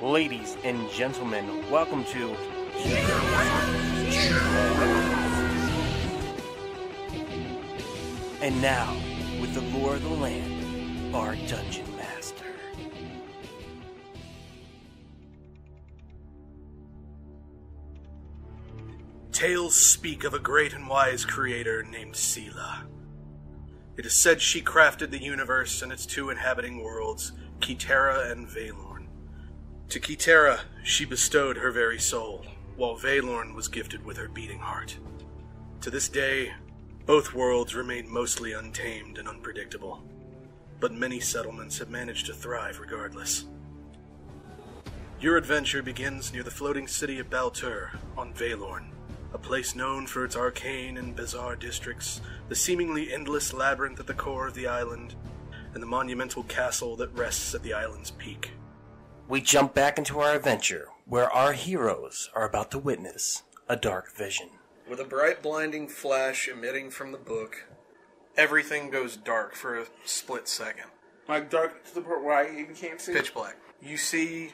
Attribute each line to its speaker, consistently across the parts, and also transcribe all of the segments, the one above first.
Speaker 1: Ladies and gentlemen, welcome to And now, with the lore of the land, our Dungeon Master.
Speaker 2: Tales speak of a great and wise creator named Sela. It is said she crafted the universe and its two inhabiting worlds, Kitera and Valorn. To Kitera, she bestowed her very soul, while Valorn was gifted with her beating heart. To this day, both worlds remain mostly untamed and unpredictable, but many settlements have managed to thrive regardless. Your adventure begins near the floating city of Baltur on Valorn, a place known for its arcane and bizarre districts, the seemingly endless labyrinth at the core of the island, and the monumental castle that rests at the island's peak.
Speaker 1: We jump back into our adventure, where our heroes are about to witness a dark vision.
Speaker 2: With a bright, blinding flash emitting from the book, everything goes dark for a split second.
Speaker 3: Like dark to the point where I even can't see?
Speaker 2: Pitch black. You see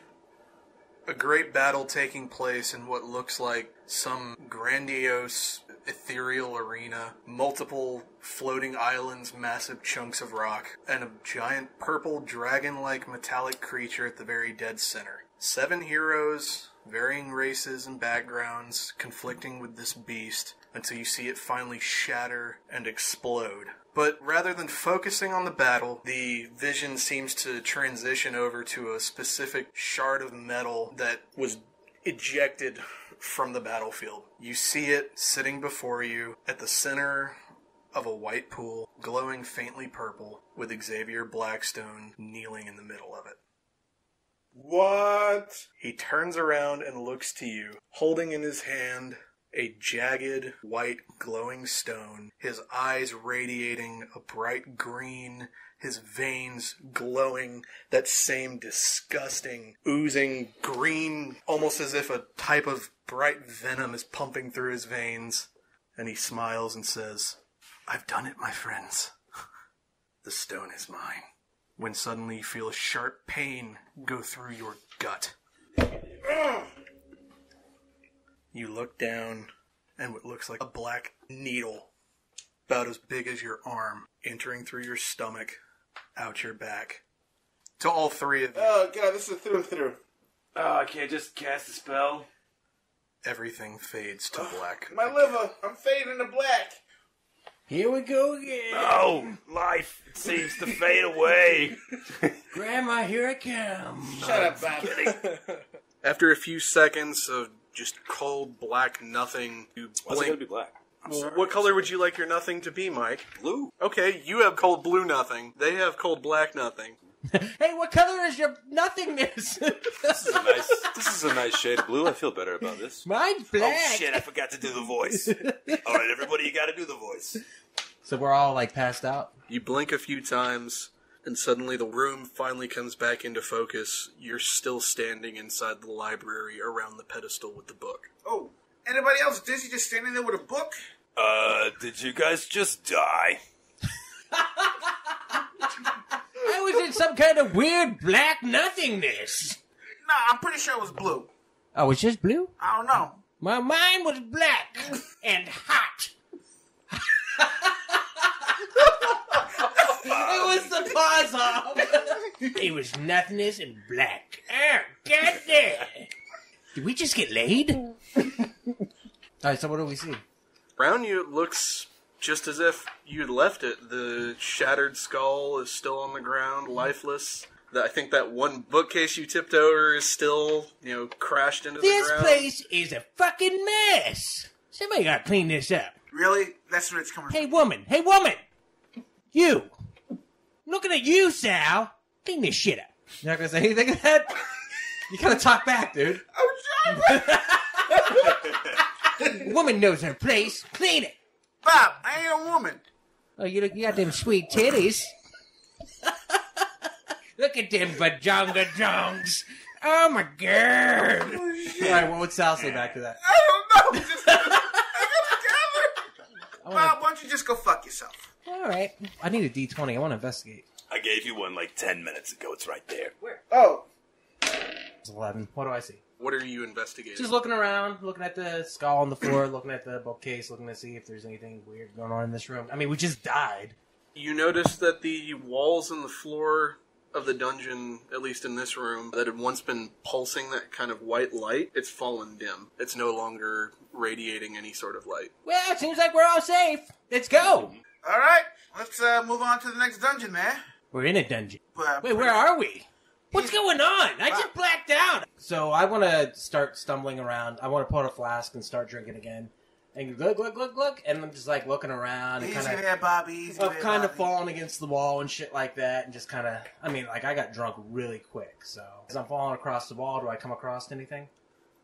Speaker 2: a great battle taking place in what looks like some grandiose, ethereal arena, multiple floating islands, massive chunks of rock, and a giant purple dragon-like metallic creature at the very dead center. 7 heroes, varying races and backgrounds, conflicting with this beast until you see it finally shatter and explode. But rather than focusing on the battle, the vision seems to transition over to a specific shard of metal that was ejected from the battlefield. You see it sitting before you at the center of a white pool, glowing faintly purple, with Xavier Blackstone kneeling in the middle of it.
Speaker 3: What?
Speaker 2: He turns around and looks to you, holding in his hand a jagged, white, glowing stone, his eyes radiating a bright green, his veins glowing that same disgusting, oozing green, almost as if a type of bright venom is pumping through his veins. And he smiles and says, "I've done it, my friends. The stone is mine." When suddenly you feel a sharp pain go through your gut. You look down, and what looks like a black needle, about as big as your arm, entering through your stomach, out your back. To all 3 of you.
Speaker 3: Oh god, this is through and through.
Speaker 4: Oh, I can't just cast a spell?
Speaker 2: Everything fades to black.
Speaker 3: My liver, I'm fading to black.
Speaker 5: Here we go again.
Speaker 4: Oh, life seems to fade away.
Speaker 5: Grandma, here I come.
Speaker 3: Shut up, Bob.
Speaker 2: After a few seconds of just cold black nothing, you
Speaker 4: Why's it gotta
Speaker 2: blink.
Speaker 4: be black?
Speaker 2: Well, what color would you like your nothing to be, Mike?
Speaker 4: Blue.
Speaker 2: Okay, you have cold blue nothing. They have cold black nothing.
Speaker 5: Hey, what color is your nothingness?
Speaker 4: This is a nice shade of blue. I feel better about this.
Speaker 5: Mine's black.
Speaker 4: Oh shit, I forgot to do the voice. Alright, everybody, you gotta do the voice.
Speaker 5: So we're all like passed out?
Speaker 2: You blink a few times, and suddenly the room finally comes back into focus. You're still standing inside the library around the pedestal with the book.
Speaker 3: Oh, anybody else dizzy just standing there with a book?
Speaker 4: Did you guys just die?
Speaker 5: I was in some kind of weird black nothingness.
Speaker 3: Nah, I'm pretty sure it was blue.
Speaker 5: Oh, it's just blue?
Speaker 3: I don't know.
Speaker 5: My mind was black and hot. It was the pause off. It was nothingness and black. Oh, goddamn. Did we just get laid? Alright, so what do we see?
Speaker 2: Around you, it looks just as if you'd left it. The shattered skull is still on the ground, lifeless. I think that one bookcase you tipped over is still, crashed into the ground.
Speaker 5: This place is a fucking mess. Somebody gotta clean this up.
Speaker 3: Really? That's where it's coming
Speaker 5: Hey, woman. Hey, woman. You. I'm looking at you, Sal. Clean this shit up. You're not gonna say anything to that? You gotta talk back, dude.
Speaker 3: from. Oh, Javi!
Speaker 5: Woman knows her place. Clean it.
Speaker 3: Bob, I ain't a woman.
Speaker 5: Oh, you got them sweet titties. Look at them bajonga jongs. Oh, my God. All right, what would Sal say back to that?
Speaker 3: I don't know. Just, I got together. Bob, why don't you just go fuck yourself?
Speaker 5: All right. I need a D20. I want to investigate.
Speaker 4: I gave you one like 10 minutes ago. It's right there.
Speaker 5: Where?
Speaker 3: Oh.
Speaker 5: It's 11. What do I see?
Speaker 2: What are you investigating?
Speaker 5: Just looking around, looking at the skull on the floor, looking at the bookcase, looking to see if there's anything weird going on in this room. I mean, we just died.
Speaker 2: You notice that the walls and the floor of the dungeon, at least in this room, that had once been pulsing that kind of white light, it's fallen dim. It's no longer radiating any sort of light.
Speaker 5: Well, it seems like we're all safe. Let's go.
Speaker 3: All right, let's move on to the next dungeon, man.
Speaker 5: We're in a dungeon.
Speaker 3: But,
Speaker 5: Wait, where are we? What's going on? I just blacked out. So I want to start stumbling around. I want to pull out a flask and start drinking again. And look. And I'm just like looking around. And
Speaker 3: Easy there, Bobby. Easy there,
Speaker 5: kind of
Speaker 3: Bobby.
Speaker 5: falling against the wall and shit like that. And just kind of, I mean, like I got drunk really quick. So as I'm falling across the wall, do I come across anything?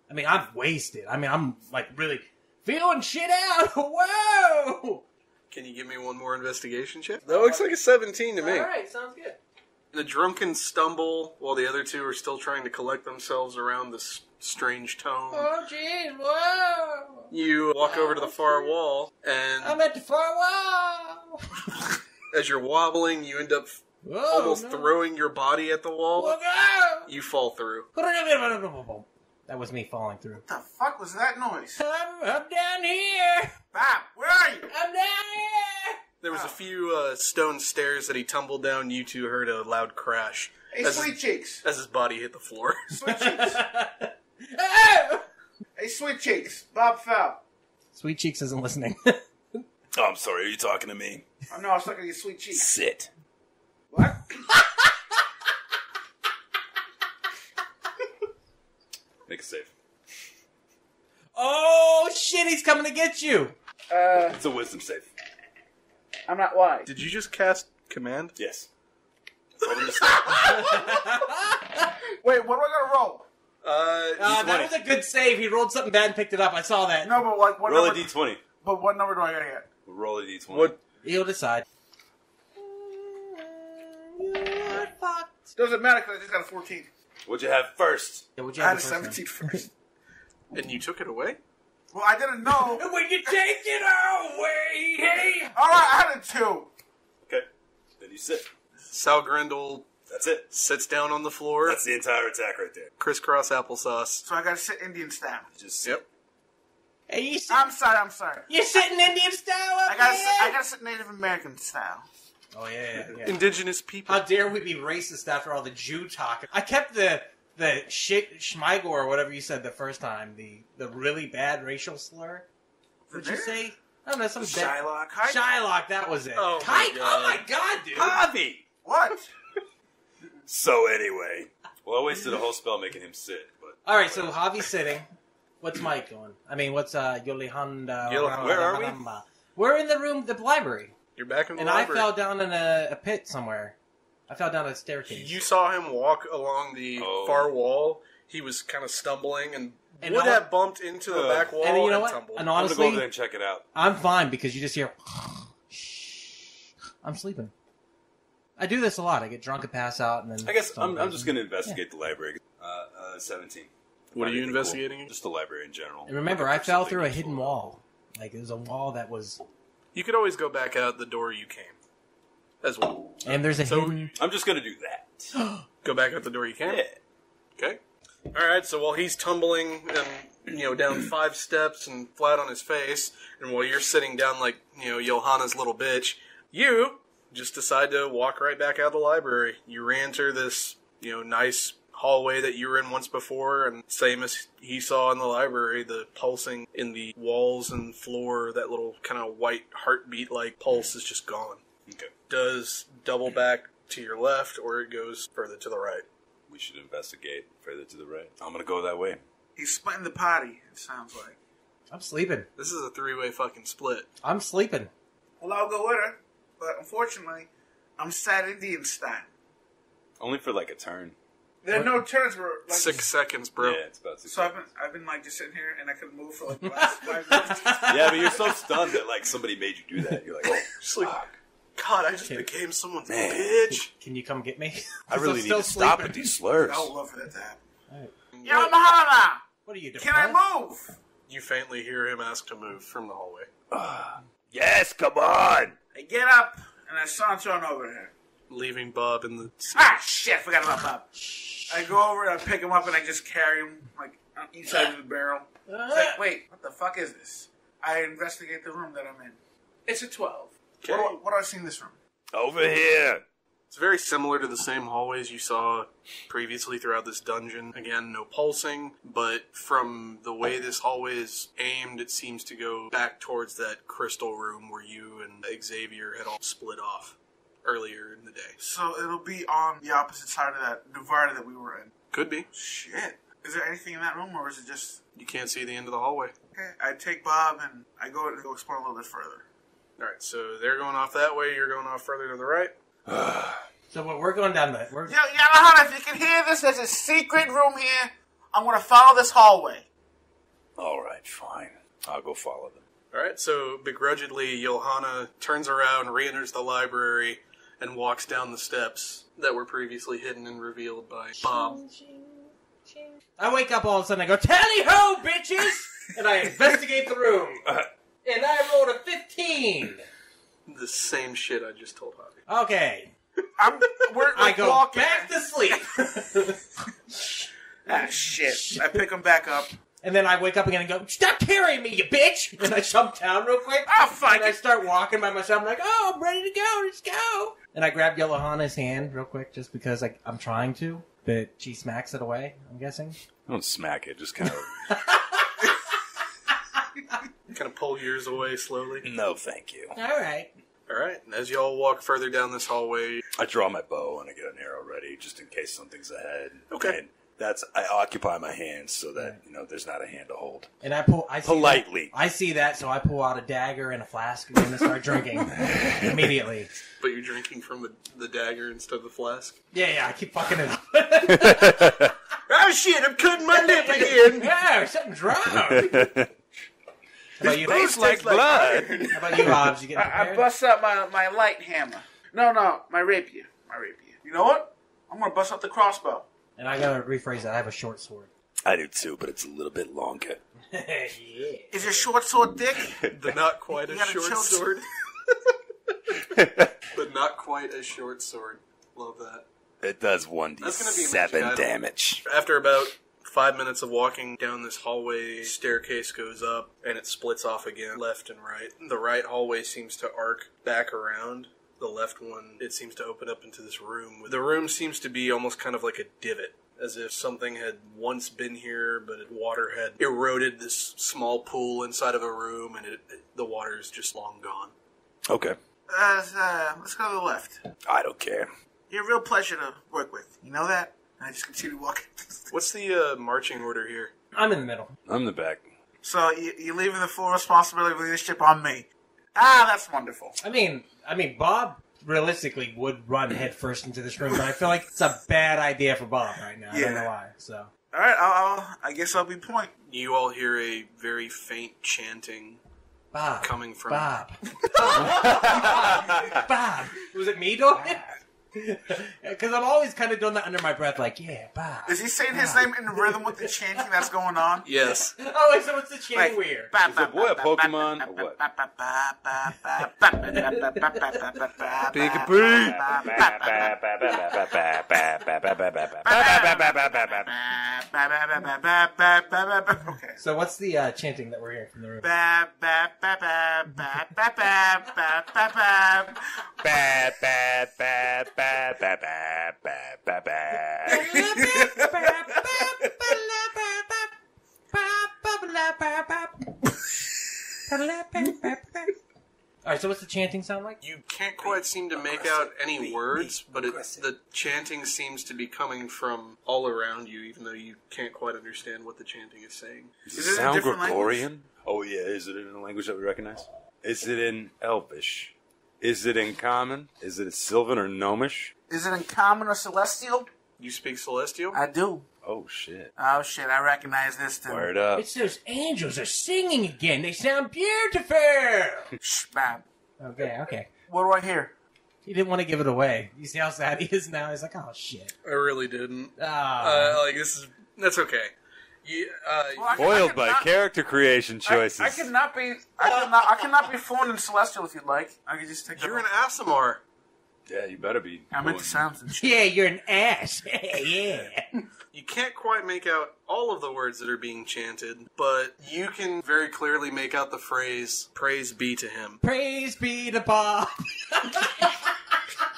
Speaker 5: I mean, I'm wasted. I mean, I'm like really feeling shit out. Whoa!
Speaker 2: Can you give me one more investigation check? That looks like a 17 to me.
Speaker 5: All right, sounds good.
Speaker 2: The drunken stumble while the other two are still trying to collect themselves around this strange tone.
Speaker 5: Oh, jeez, whoa!
Speaker 2: You walk over to the far wall, and
Speaker 5: I'm at the far wall!
Speaker 2: as you're wobbling, you end up almost throwing your body at the wall.
Speaker 5: Look out!
Speaker 2: You fall through.
Speaker 5: That was me falling through.
Speaker 3: What the fuck was that noise?
Speaker 5: I'm down here!
Speaker 3: Bob, where are you?
Speaker 5: I'm down here!
Speaker 2: There was a few stone stairs that he tumbled down. You two heard a loud crash
Speaker 3: Hey, Sweet Cheeks.
Speaker 2: as his body hit the floor.
Speaker 3: Sweet Cheeks.
Speaker 5: Oh!
Speaker 3: Hey, Sweet Cheeks. Bob fell.
Speaker 5: Sweet Cheeks isn't listening.
Speaker 4: Oh, I'm sorry. Are you talking to me?
Speaker 3: Oh, no, I was looking at your Sweet Cheeks.
Speaker 4: Sit.
Speaker 3: What?
Speaker 4: Make it safe.
Speaker 5: Oh, shit, he's coming to get you!
Speaker 4: It's a wisdom save.
Speaker 3: I'm not wise.
Speaker 2: Did you just cast command?
Speaker 4: Yes.
Speaker 3: Wait, what am I gonna roll?
Speaker 5: That was a good save. He rolled something bad and picked it up. I saw that.
Speaker 3: No, but like, what
Speaker 4: Roll a
Speaker 3: number?
Speaker 4: d20.
Speaker 3: But what number do I gotta get?
Speaker 4: Roll a d20.
Speaker 2: What?
Speaker 5: He'll decide. You're fucked.
Speaker 3: Doesn't matter because I just got a 14.
Speaker 4: What'd you have first?
Speaker 5: Yeah, what'd you
Speaker 3: I
Speaker 5: have
Speaker 3: had a
Speaker 5: the first
Speaker 3: 17 first.
Speaker 2: And you took it away?
Speaker 3: Well, I didn't know.
Speaker 5: one? When you take it away, hey!
Speaker 3: Alright, I had a 2.
Speaker 4: Okay. Then you sit.
Speaker 2: Sal Grendel
Speaker 4: That's it.
Speaker 2: sits down on the floor.
Speaker 4: That's the entire attack right there.
Speaker 2: Crisscross applesauce.
Speaker 3: So I gotta sit Indian style.
Speaker 4: Just sit.
Speaker 2: Yep.
Speaker 5: Hey, you
Speaker 3: I'm sorry.
Speaker 5: you're sitting Indian style up
Speaker 3: I gotta sit Native American style.
Speaker 5: Oh, yeah.
Speaker 2: Indigenous people.
Speaker 5: How dare we be racist after all the Jew talk? I kept the Schmeigel or whatever you said the first time, the really bad racial slur. What'd you say? I don't know, some
Speaker 3: Shylock.
Speaker 5: Shylock, that was it.
Speaker 2: Oh, my
Speaker 5: Kike?
Speaker 2: God.
Speaker 5: Oh my god, dude.
Speaker 4: Javi!
Speaker 3: What?
Speaker 4: So anyway. Well, I wasted a whole spell making him sit, but...
Speaker 5: Alright, so Javi's sitting. What's Mike going? I mean, what's Yolihanda?
Speaker 4: Where are we?
Speaker 5: We're in the room, the library.
Speaker 2: You're back in the
Speaker 5: And
Speaker 2: library.
Speaker 5: I fell down in a pit somewhere. I fell down a staircase.
Speaker 2: You saw him walk along the far wall. He was kind of stumbling and would have bumped into the back wall
Speaker 5: and you know what?
Speaker 2: tumbled.
Speaker 5: And
Speaker 4: I'm
Speaker 5: honestly,
Speaker 4: gonna go over there and check it out.
Speaker 5: I'm fine because you just hear. I'm sleeping. I do this a lot. I get drunk and pass out, and then
Speaker 4: I guess I'm just gonna investigate the library. 17.
Speaker 2: What are you
Speaker 4: Anything
Speaker 2: investigating?
Speaker 4: Cool. Just the library in general.
Speaker 5: And remember, I fell through a hidden wall. Like it was a wall that was.
Speaker 2: You could always go back out the door you came, as well.
Speaker 5: And there's a hidden.
Speaker 4: I'm just gonna do that.
Speaker 2: Go back out the door you came.
Speaker 4: Yeah.
Speaker 2: Okay. All right. So while he's tumbling and down 5 steps and flat on his face, and while you're sitting down like Johanna's little bitch, you just decide to walk right back out of the library. You re-enter this nice hallway that you were in once before, and same as he saw in the library, the pulsing in the walls and floor, that little kind of white heartbeat like pulse is just gone.
Speaker 4: Okay.
Speaker 2: Does double back to your left, or it goes further to the right.
Speaker 4: We should investigate further to the right. I'm gonna go that way.
Speaker 3: He's splitting the potty, it sounds like.
Speaker 5: I'm sleeping.
Speaker 2: This is a 3-way fucking split.
Speaker 5: I'm sleeping.
Speaker 3: Well, I'll go with her, but unfortunately, I'm sat Indian style.
Speaker 4: Only for like a turn.
Speaker 3: There are no turns where, like,
Speaker 2: 6 seconds, bro.
Speaker 4: Yeah, it's about 6
Speaker 3: so I've been like just sitting here and I couldn't move for like the last 5 minutes.
Speaker 4: Yeah, but you're so stunned that like somebody made you do that. You're like, oh,
Speaker 2: Just like,
Speaker 4: fuck.
Speaker 2: God, I just became someone's bitch.
Speaker 5: Can you come get me?
Speaker 4: I really need
Speaker 5: still
Speaker 4: to stop
Speaker 5: sleeping.
Speaker 4: with these slurs.
Speaker 3: I would love for that to happen.
Speaker 5: Alright.
Speaker 3: Yo, Mahana!
Speaker 5: What are you doing?
Speaker 3: Can I move?
Speaker 2: You faintly hear him ask to move from the hallway.
Speaker 4: Yes, come on.
Speaker 3: I get up and I saunter on over here.
Speaker 2: leaving Bob in the...
Speaker 3: Ah, shit, forgot about Bob. I go over and I pick him up and I just carry him, like, on each side of the barrel. It's like, wait, what the fuck is this? I investigate the room that I'm in. It's a 12.
Speaker 2: Okay.
Speaker 3: What do I see in this room?
Speaker 4: Over here.
Speaker 2: It's very similar to the same hallways you saw previously throughout this dungeon. Again, no pulsing, but from the way this hallway is aimed, it seems to go back towards that crystal room where you and Xavier had all split off earlier in the day.
Speaker 3: So it'll be on the opposite side of that divider that we were in.
Speaker 2: Could be.
Speaker 3: Shit. Is there anything in that room, or is it just...
Speaker 2: You can't see the end of the hallway.
Speaker 3: Okay, I take Bob and I go explore a little bit further.
Speaker 2: Alright, so they're going off that way, you're going off further to the right.
Speaker 5: So what we're going down the...
Speaker 3: Yamaha, if you can hear this, there's a secret room here. I'm going to follow this hallway.
Speaker 4: Alright, fine. I'll go follow them.
Speaker 2: Alright, so begrudgingly, Johanna turns around, re-enters the library, and walks down the steps that were previously hidden and revealed by Bob.
Speaker 5: I wake up all of a sudden, I go, tally-ho, bitches! And I investigate the room. And I rolled a 15.
Speaker 2: The same shit I just told Javi.
Speaker 5: Okay.
Speaker 3: We're
Speaker 5: I go
Speaker 3: walking.
Speaker 5: back to sleep.
Speaker 3: Ah, shit. I pick him back up.
Speaker 5: And then I wake up again and go, stop carrying me, you bitch! And I jump down real quick.
Speaker 3: Oh, fuck
Speaker 5: And I
Speaker 3: it.
Speaker 5: start walking by myself. I'm like, oh, I'm ready to go. Let's go. And I grab Johanna's hand real quick just because I'm trying to. But she smacks it away, I'm guessing.
Speaker 4: Don't smack it, just kind of...
Speaker 2: Kind of pull yours away slowly.
Speaker 4: No, thank you.
Speaker 5: All right.
Speaker 2: Alright, and as y'all walk further down this hallway...
Speaker 4: I draw my bow and I get an arrow ready just in case something's ahead.
Speaker 2: Okay.
Speaker 4: And I occupy my hands so that, there's not a hand to hold.
Speaker 5: And I see
Speaker 4: Politely.
Speaker 5: That, I see that, so I pull out a dagger and a flask again and start drinking immediately.
Speaker 2: But you're drinking from the dagger instead of the flask?
Speaker 5: Yeah, I keep fucking it up.
Speaker 2: Oh shit, I'm cutting my lip again!
Speaker 5: Yeah, something's wrong. How about you?
Speaker 4: Tastes like blood.
Speaker 5: How about you, Hobbs? You getting
Speaker 3: I
Speaker 5: prepared?
Speaker 3: bust out my light hammer. No, my rapier. You know what? I'm going to bust out the crossbow.
Speaker 5: And I gotta rephrase that. I have a short sword.
Speaker 4: I do too, but it's a little bit longer.
Speaker 5: Yeah.
Speaker 3: Is your short sword thick?
Speaker 2: The not quite
Speaker 3: You
Speaker 2: as
Speaker 3: gotta
Speaker 2: short
Speaker 3: choke-
Speaker 2: sword. The not quite as short sword. Love that.
Speaker 4: It does
Speaker 2: That's gonna be a
Speaker 4: 1d7
Speaker 2: magic item.
Speaker 4: damage.
Speaker 2: After about 5 minutes of walking down this hallway, staircase goes up and it splits off again, left and right. The right hallway seems to arc back around. The left one, it seems to open up into this room. The room seems to be almost kind of like a divot, as if something had once been here, but water had eroded this small pool inside of a room, and the water is just long gone.
Speaker 4: Okay.
Speaker 3: Let's go to the left.
Speaker 4: I don't care.
Speaker 3: You're a real pleasure to work with. You know that? And I just continue walking.
Speaker 2: What's the marching order here?
Speaker 5: I'm in the middle.
Speaker 4: I'm in the back.
Speaker 3: So you're leaving the full responsibility of leadership on me. Ah, that's wonderful.
Speaker 5: I mean, Bob realistically would run headfirst into this room, but I feel like it's a bad idea for Bob right now. I don't know why. So.
Speaker 3: All right, I guess I'll be point.
Speaker 2: You all hear a very faint chanting
Speaker 5: Bob.
Speaker 2: coming from...
Speaker 5: Bob. Bob. Was it me doing it? Because I'm always kind of doing that under my breath, like, yeah, Bob.
Speaker 3: Is he saying his name in rhythm with the chanting that's going on?
Speaker 2: Yes.
Speaker 5: Oh, wait, so what's the chanting weird?
Speaker 4: Is the boy a Pokemon or what?
Speaker 3: Okay.
Speaker 5: So what's the chanting that we're hearing from the room? Alright, so what's the chanting sound like?
Speaker 2: You can't quite seem to make out any words, but the chanting seems to be coming from all around you, even though you can't quite understand what the chanting is saying.
Speaker 4: Does
Speaker 3: Is
Speaker 4: it
Speaker 3: it in a
Speaker 4: sound
Speaker 3: different
Speaker 4: Gregorian? Oh yeah, is it in a language that we recognize? Is it in Elvish? Is it in Common? Is it Sylvan or Gnomish?
Speaker 3: Is it in common or celestial?
Speaker 2: You speak Celestial?
Speaker 3: I do.
Speaker 4: Oh shit.
Speaker 3: Oh shit, I recognize this too.
Speaker 4: Word up.
Speaker 5: It's those angels are singing again. They sound beautiful.
Speaker 3: Shh, Bob.
Speaker 5: Okay.
Speaker 3: What do I hear?
Speaker 5: He didn't want to give it away. You see how sad he is now? He's like, oh shit.
Speaker 2: I really didn't. That's okay.
Speaker 3: Well, I
Speaker 4: Foiled by
Speaker 3: cannot-
Speaker 4: character creation choices.
Speaker 3: I cannot be fluent in celestial if you'd like. I could just take that
Speaker 2: You're an
Speaker 3: off.
Speaker 2: Asimar.
Speaker 4: Yeah, you better be.
Speaker 3: I'm into sounds and shit.
Speaker 5: Yeah, you're an ass. Yeah.
Speaker 2: You can't quite make out all of the words that are being chanted, but you can very clearly make out the phrase, praise be to him.
Speaker 5: Praise be to Bob.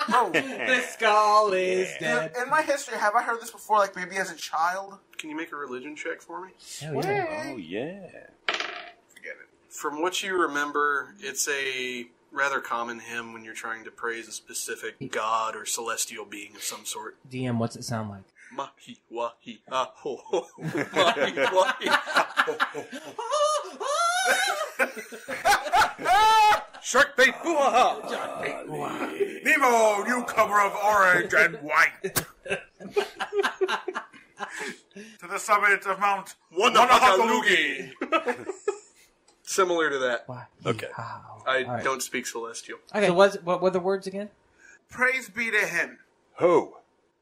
Speaker 3: Oh,
Speaker 5: The skull is dead.
Speaker 3: in my history, have I heard this before? Like maybe as a child?
Speaker 2: Can you make a religion check for me?
Speaker 5: Hell yeah.
Speaker 4: Oh, yeah.
Speaker 3: Forget it.
Speaker 2: From what you remember, it's a rather common hymn when you're trying to praise a specific god or celestial being of some sort.
Speaker 5: DM, what's it sound like?
Speaker 2: Mahi wahi ah ho ho. Mahi wahi ah ho ho. Shark bait boo-ha-ha.
Speaker 3: Nemo, newcomer of orange and white. To the summit of Mount
Speaker 2: Wanahakalugi. Similar to that.
Speaker 5: Why?
Speaker 4: Okay.
Speaker 5: Wow.
Speaker 2: I
Speaker 5: All right.
Speaker 2: don't speak celestial.
Speaker 5: Okay, so what were the words again?
Speaker 3: Praise be to him.
Speaker 4: Who?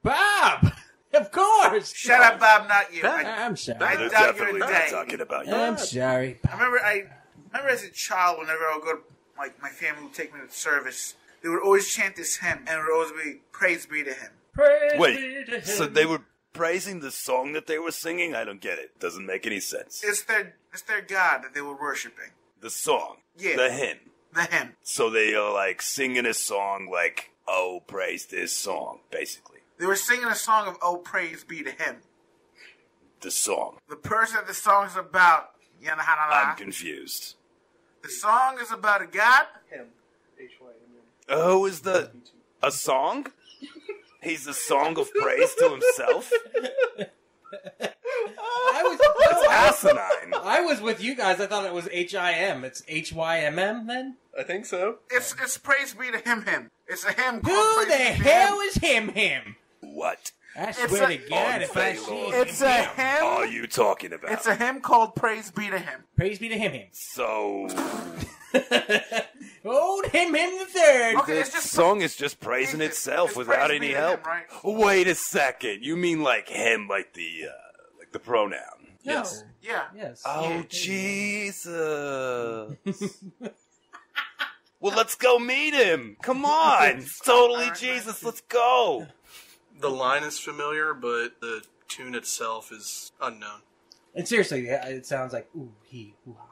Speaker 5: Bob! Of course!
Speaker 3: Shut up, Bob, not you.
Speaker 5: I'm sorry.
Speaker 3: I
Speaker 4: They're
Speaker 3: doubt
Speaker 4: definitely
Speaker 3: you're a
Speaker 4: not
Speaker 3: day.
Speaker 4: talking about you.
Speaker 5: I'm sorry.
Speaker 3: I remember as a child, whenever I would go to, like, my family would take me to service, they would always chant this hymn, and it would always be, praise be to him.
Speaker 5: Praise be to
Speaker 4: Wait,
Speaker 5: him.
Speaker 4: so they were praising the song that they were singing? I don't get it. Doesn't make any sense.
Speaker 3: It's their God that they were worshiping.
Speaker 4: The song.
Speaker 3: Yeah.
Speaker 4: The hymn.
Speaker 3: The hymn.
Speaker 4: So they are like singing a song like, oh, praise this song, basically.
Speaker 3: They were singing a song of, oh, praise be to him.
Speaker 4: The song.
Speaker 3: The person that the song is about,
Speaker 4: I'm confused.
Speaker 3: the song is about a God.
Speaker 2: Him. H-Y-M-M.
Speaker 4: Oh, is a song? He's a song of praise to himself? That's asinine.
Speaker 5: I was with you guys. I thought it was H-I-M. It's H-Y-M-M then?
Speaker 2: I think so.
Speaker 3: It's praise be to him. It's a hymn called
Speaker 5: Who
Speaker 3: Praise
Speaker 5: the
Speaker 3: Be to
Speaker 5: hell
Speaker 3: Him.
Speaker 5: is him?
Speaker 4: What
Speaker 5: I
Speaker 3: It's
Speaker 5: swear
Speaker 3: a-
Speaker 5: to God, if I
Speaker 4: Unfair
Speaker 5: see
Speaker 4: Lord.
Speaker 3: It's a hymn.
Speaker 4: are you talking about?
Speaker 3: It's a hymn called Praise Be to Him.
Speaker 5: Praise be to him.
Speaker 4: So,
Speaker 5: Old him the third.
Speaker 3: Okay,
Speaker 4: the
Speaker 3: it's just
Speaker 4: song is just praising
Speaker 3: It's-
Speaker 4: itself
Speaker 3: it's
Speaker 4: without
Speaker 3: praise be
Speaker 4: any
Speaker 3: to
Speaker 4: help.
Speaker 3: him, right?
Speaker 4: Wait a second. You mean like him, like the pronoun?
Speaker 5: No.
Speaker 2: Yes.
Speaker 3: Yeah.
Speaker 5: Yes.
Speaker 4: Oh,
Speaker 3: Yeah.
Speaker 4: Jesus. Well, let's go meet him. Come on. It's totally Jesus. Let's go.
Speaker 2: The line is familiar, but the tune itself is unknown.
Speaker 5: And seriously, yeah, it sounds like ooh he ooh ha.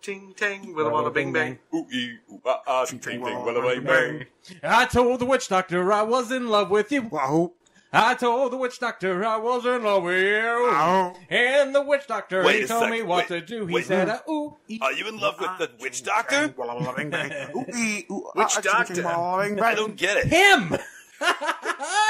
Speaker 2: Ting tang, willa walla bing bang.
Speaker 4: Ooh, ee, ooh, ah, ah, ting, ting, walla, bang, bang.
Speaker 5: I told the witch doctor I was in love with you.
Speaker 3: Wow.
Speaker 5: I told the witch doctor I was in love with you. And the witch doctor,
Speaker 4: Wait
Speaker 5: he
Speaker 4: a
Speaker 5: told me
Speaker 4: second,
Speaker 5: what
Speaker 4: wait,
Speaker 5: to do. He
Speaker 4: wait.
Speaker 5: said, ooh, ee.
Speaker 4: Are you in love with the witch doctor?
Speaker 2: Which doctor?
Speaker 4: I don't get it.
Speaker 5: Him!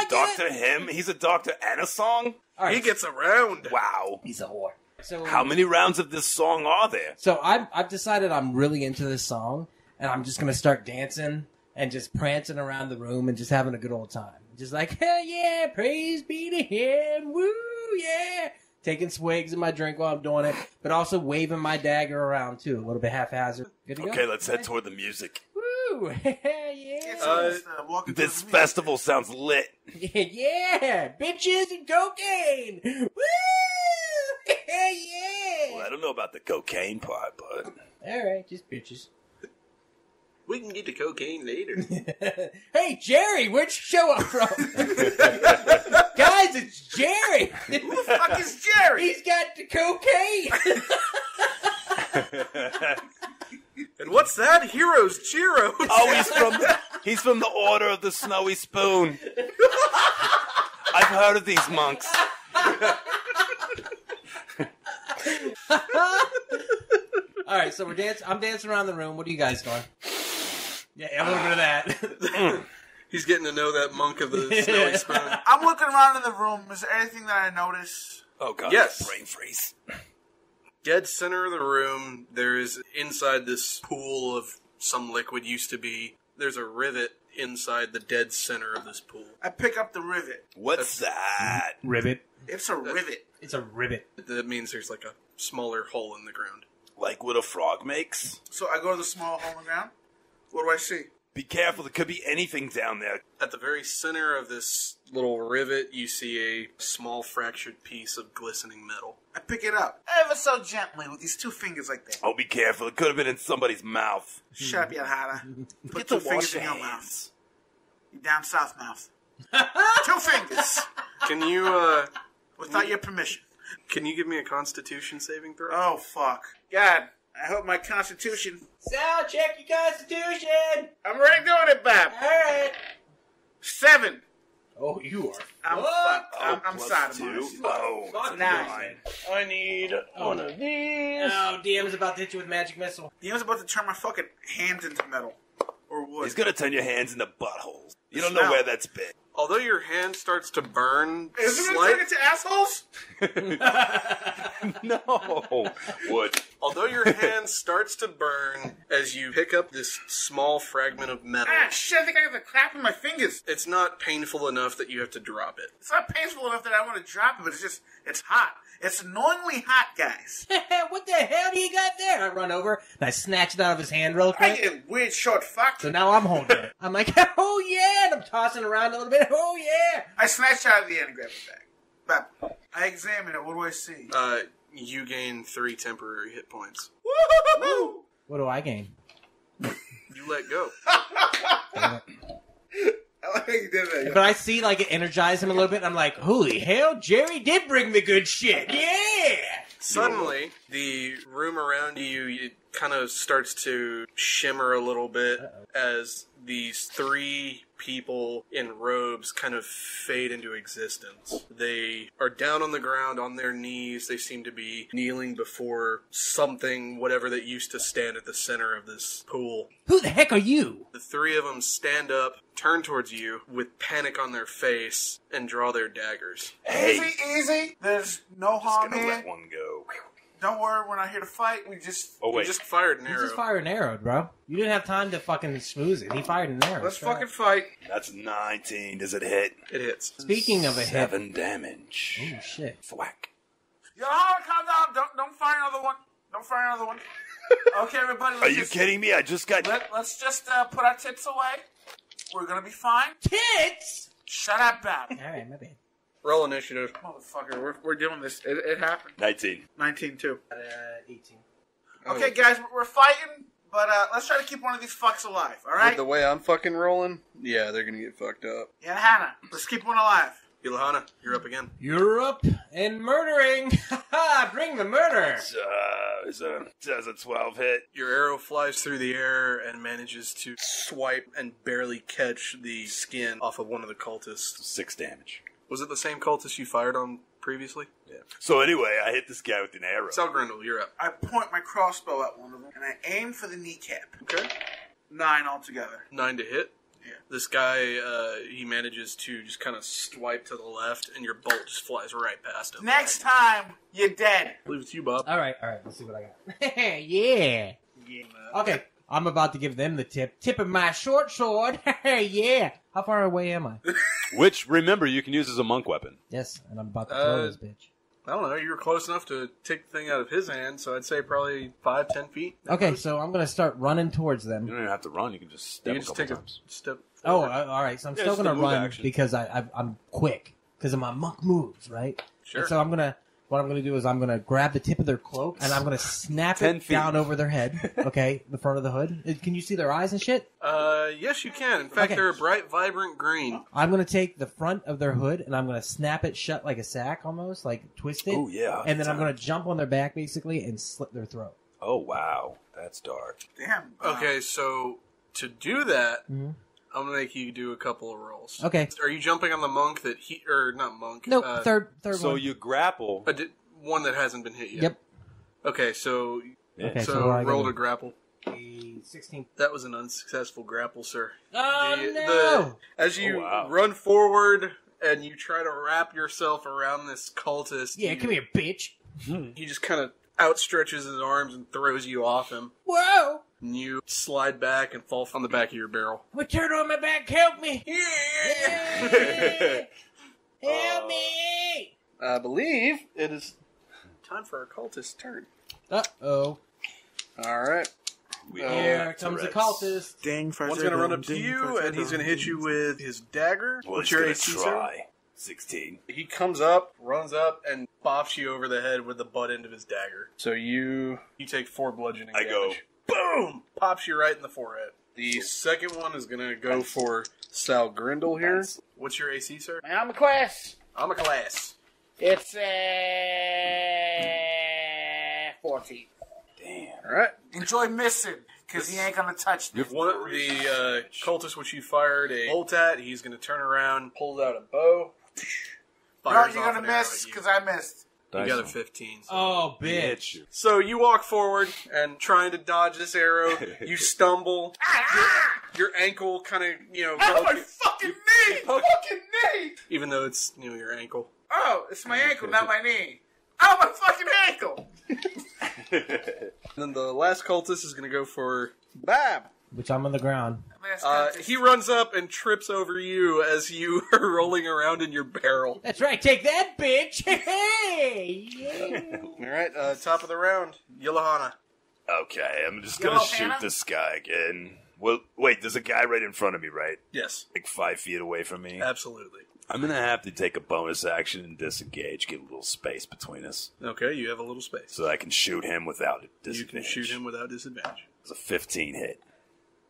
Speaker 4: Doctor him? He's a doctor and a song?
Speaker 5: All right.
Speaker 2: He gets around.
Speaker 4: Wow.
Speaker 5: He's a whore. So,
Speaker 4: How many rounds of this song are there?
Speaker 5: So I've decided I'm really into this song, and I'm just gonna start dancing and just prancing around the room and just having a good old time. Just like, hell yeah, praise be to him, woo yeah. Taking swigs in my drink while I'm doing it, but also waving my dagger around too, a little bit haphazard. Good to go?
Speaker 4: Okay, let's head toward the music.
Speaker 5: Woo, yeah.
Speaker 4: This festival sounds lit.
Speaker 5: Yeah, bitches and cocaine. Woo, yeah.
Speaker 4: Well, I don't know about the cocaine part, but...
Speaker 5: All right, just bitches.
Speaker 2: We can get to cocaine later.
Speaker 5: Hey, Jerry, where'd you show up from? Guys, it's Jerry.
Speaker 3: Who the fuck is Jerry?
Speaker 5: He's got the cocaine.
Speaker 2: And what's that? Heroes-Gyros.
Speaker 4: Oh, he's from the Order of the Snowy Spoon. I've heard of these monks.
Speaker 5: All right, so I'm dancing around the room. What are you guys doing? Yeah, a little bit of that.
Speaker 2: He's getting to know that monk of the snowy spoon.
Speaker 3: I'm looking around in the room. Is there anything that I notice?
Speaker 4: Oh, God.
Speaker 2: Yes.
Speaker 4: Brain freeze.
Speaker 2: Dead center of the room, there is inside this pool of some liquid used to be, there's a rivet inside the dead center of this pool.
Speaker 3: I pick up the rivet.
Speaker 4: What's that?
Speaker 5: Rivet.
Speaker 3: It's a rivet.
Speaker 5: It's a rivet.
Speaker 2: That means there's like a smaller hole in the ground.
Speaker 4: Like what a frog makes?
Speaker 3: So I go to the small hole in the ground. What do I see?
Speaker 4: Be careful, there could be anything down there.
Speaker 2: At the very center of this little rivet, you see a small fractured piece of glistening metal.
Speaker 3: I pick it up ever so gently with these two fingers like that.
Speaker 4: Oh, be careful, it could have been in somebody's mouth.
Speaker 3: Shut up, Yadhara. Put
Speaker 4: Get
Speaker 3: two
Speaker 4: to
Speaker 3: fingers
Speaker 4: wash
Speaker 3: in
Speaker 4: your
Speaker 3: your mouth.
Speaker 4: hands.
Speaker 3: You down south mouth. 2 fingers.
Speaker 2: Can you,
Speaker 3: Without your permission.
Speaker 2: can you give me a Constitution saving throw?
Speaker 3: Oh, fuck. God, I hope my constitution...
Speaker 5: Sal, check your constitution.
Speaker 3: I'm already doing it, Bob.
Speaker 5: All right.
Speaker 3: 7.
Speaker 5: Oh, you are.
Speaker 3: I'm
Speaker 5: What?
Speaker 3: fucked. I'm sodomized.
Speaker 5: Fuck
Speaker 3: 9.
Speaker 2: I need one of these.
Speaker 5: Oh, DM is about to hit you with magic missile.
Speaker 3: The was about to turn my fucking hands into metal. Or wood.
Speaker 4: He's gonna turn your hands into buttholes. You don't
Speaker 3: Smell.
Speaker 4: know where that's been.
Speaker 2: Although your hand starts to burn,
Speaker 3: Is it going to turn into assholes?
Speaker 4: No. Wood.
Speaker 2: although your hand starts to burn as you pick up this small fragment of metal,
Speaker 3: Ah, shit, I think I have a clap in my fingers.
Speaker 2: it's not painful enough that you have to drop it.
Speaker 3: It's not painful enough that I want to drop it, but it's hot. It's annoyingly hot, guys.
Speaker 5: What the hell do you got there? I run over and I snatch it out of his hand real
Speaker 3: I
Speaker 5: quick.
Speaker 3: get weird short fuck.
Speaker 5: So now I'm holding it. I'm like, oh yeah, and I'm tossing around a little bit. Oh yeah.
Speaker 3: I snatch out of the end and grab it back. But I examine it. What do I see?
Speaker 2: You gain 3 temporary hit points.
Speaker 3: Woo!
Speaker 5: What do I gain?
Speaker 2: You let go.
Speaker 3: I like how you did that.
Speaker 5: But I see like it energize him a little bit. And I'm like, holy hell, Jerry did bring me good shit. Yeah.
Speaker 2: Suddenly, the room around you, it kind of starts to shimmer a little bit as these 3 people in robes kind of fade into existence. They are down on the ground on their knees. They seem to be kneeling before something, whatever that used to stand at the center of this pool.
Speaker 5: Who the heck are you?
Speaker 2: The 3 of them stand up, turn towards you with panic on their face, and draw their daggers.
Speaker 4: Hey,
Speaker 3: Easy, easy. There's no
Speaker 4: just
Speaker 3: harm
Speaker 4: gonna
Speaker 3: here.
Speaker 4: let one go.
Speaker 3: Don't worry, we're not here to fight. We just...
Speaker 4: Oh
Speaker 2: You
Speaker 4: wait,
Speaker 2: just fired an
Speaker 5: He
Speaker 2: arrow.
Speaker 5: just fired an arrow, bro. You didn't have time to fucking smooth it. He fired an arrow.
Speaker 3: Let's
Speaker 5: straight
Speaker 3: fucking
Speaker 5: up.
Speaker 3: fight.
Speaker 4: that's 19. Does it hit?
Speaker 2: It hits.
Speaker 5: Speaking of a hit.
Speaker 4: 7 damage.
Speaker 5: Oh shit.
Speaker 4: Thwack.
Speaker 3: Yo, calm down. Don't fire another one. Don't fire another one. Okay, everybody.
Speaker 4: Are you kidding me? I just got.
Speaker 3: Let's just put our tits away. We're gonna be fine.
Speaker 5: Tits.
Speaker 3: Shut up, Bob.
Speaker 5: All right, my bad.
Speaker 2: Roll initiative.
Speaker 3: Motherfucker, we're doing this. It happened.
Speaker 4: 19.
Speaker 3: 19 too.
Speaker 5: 18.
Speaker 3: Okay, guys, we're fighting, but let's try to keep one of these fucks alive. All right?
Speaker 2: With the way I'm fucking rolling, yeah, they're gonna get fucked up.
Speaker 3: Yeah, Hannah, let's keep one alive.
Speaker 2: Ilahana, you're up again.
Speaker 5: You're up and murdering. Bring the murder.
Speaker 4: Does a 12 hit?
Speaker 2: Your arrow flies through the air and manages to swipe and barely catch the skin off of one of the cultists.
Speaker 4: 6 damage.
Speaker 2: Was it the same cultist you fired on previously?
Speaker 4: Yeah. So anyway, I hit this guy with an arrow.
Speaker 2: Sal Grindle, you're up.
Speaker 3: I point my crossbow at one of them, and I aim for the kneecap.
Speaker 2: Okay.
Speaker 3: 9 altogether.
Speaker 2: 9 to hit.
Speaker 3: Yeah.
Speaker 2: This guy, he manages to just kind of swipe to the left, and your bolt just flies right past him.
Speaker 3: Next time, you're dead.
Speaker 2: I believe it's you, Bob.
Speaker 5: All right. Let's see what I got. Yeah. Okay. I'm about to give them the tip of my short sword. Yeah. How far away am I?
Speaker 4: Which, remember, you can use as a monk weapon.
Speaker 5: Yes, and I'm about to throw this bitch.
Speaker 2: I don't know. You were close enough to take the thing out of his hand, so I'd say probably 5-10 feet.
Speaker 5: Okay, so I'm gonna start running towards
Speaker 4: You
Speaker 5: them.
Speaker 4: don't even have to run. You can just step
Speaker 2: You
Speaker 4: a
Speaker 2: just
Speaker 4: couple
Speaker 2: take
Speaker 4: times.
Speaker 2: a step
Speaker 5: Oh,
Speaker 2: forward.
Speaker 5: all right. So I'm
Speaker 4: Yeah,
Speaker 5: still
Speaker 4: it's the
Speaker 5: gonna
Speaker 4: move
Speaker 5: run
Speaker 4: action.
Speaker 5: because I'm quick because of my monk moves, right?
Speaker 2: Sure.
Speaker 5: And so what I'm gonna do is I'm gonna grab the tip of their cloak and I'm gonna snap
Speaker 4: 10
Speaker 5: it
Speaker 4: feet.
Speaker 5: down over their head. Okay, the front of the hood. Can you see their eyes and shit?
Speaker 2: Yes, you can. In fact,
Speaker 5: Okay.
Speaker 2: they're a bright, vibrant green.
Speaker 5: I'm gonna take the front of their hood and I'm gonna snap it shut like a sack, almost like twist it.
Speaker 4: Oh, yeah.
Speaker 5: And then I'm gonna jump on their back basically and slit their throat.
Speaker 4: Oh, wow. That's dark.
Speaker 3: Damn.
Speaker 2: Okay, so to do that,
Speaker 5: Mhm.
Speaker 2: I'm gonna make you do a couple of rolls.
Speaker 5: Okay.
Speaker 2: Are you jumping on the monk that or not monk?
Speaker 5: Nope. Third
Speaker 4: So
Speaker 5: one.
Speaker 4: you grapple.
Speaker 2: One that hasn't been hit yet.
Speaker 5: Yep.
Speaker 2: Okay, so
Speaker 5: Okay,
Speaker 2: so
Speaker 5: so what I gotta
Speaker 2: roll
Speaker 5: do?
Speaker 2: to grapple.
Speaker 5: A 16.
Speaker 2: That was an unsuccessful grapple, sir.
Speaker 5: Oh
Speaker 2: The-
Speaker 5: no!
Speaker 2: As you
Speaker 4: Oh, wow.
Speaker 2: run forward and you try to wrap yourself around this cultist,
Speaker 5: Yeah, come here, bitch.
Speaker 2: he just kind of outstretches his arms and throws you off him.
Speaker 5: Whoa!
Speaker 2: And you slide back and fall on the back of your barrel.
Speaker 5: I'm a turtle on my back. Help me! Help me!
Speaker 2: I believe it is time for our cultist's turn.
Speaker 5: Uh-oh.
Speaker 2: All right.
Speaker 5: Here comes the cultist.
Speaker 3: Ding,
Speaker 2: One's going to run up to you, and he's going to hit you with his dagger.
Speaker 4: Well,
Speaker 2: What's
Speaker 4: he's
Speaker 2: your
Speaker 4: gonna
Speaker 2: AC, sir?
Speaker 4: try. 16.
Speaker 2: He comes up, runs up, and bops you over the head with the butt end of his dagger. So you take 4 bludgeoning
Speaker 4: I go,
Speaker 2: damage. Boom! Pops you right in the forehead. The second one is going to go for Sal Grindle here. What's your AC, sir?
Speaker 3: I'm a class.
Speaker 2: I'm a class.
Speaker 3: It's 14.
Speaker 4: Damn.
Speaker 2: All right.
Speaker 3: Enjoy missing, because he ain't gonna touch me.
Speaker 2: One of the cultists which you fired a bolt at, he's going to turn around, pulls out a bow.
Speaker 3: You're gonna miss, because I missed.
Speaker 2: You got a 15. So.
Speaker 5: Oh, bitch.
Speaker 2: So you walk forward and trying to dodge this arrow, you stumble. Your ankle kind of,
Speaker 3: Oh, my fucking knee! Fucking knee!
Speaker 2: even though it's, your ankle.
Speaker 3: Oh, it's my ankle, not my knee. Oh, my fucking ankle!
Speaker 2: And then the last cultist is going to go for Bab.
Speaker 5: Which I'm on the ground.
Speaker 2: He runs up and trips over you as you are rolling around in your barrel.
Speaker 5: That's right, take that, bitch! Hey! Yeah.
Speaker 2: All right, top of the round, Yellahana.
Speaker 4: Okay, I'm just gonna shoot this guy again. Well, wait, there's a guy right in front of me, right?
Speaker 2: Yes.
Speaker 4: Like 5 feet away from me?
Speaker 2: Absolutely.
Speaker 4: I'm gonna have to take a bonus action and disengage, get a little space between us.
Speaker 2: Okay, you have a little space.
Speaker 4: So I can shoot him without disadvantage.
Speaker 2: You can shoot him without disadvantage.
Speaker 4: It's a 15 hit.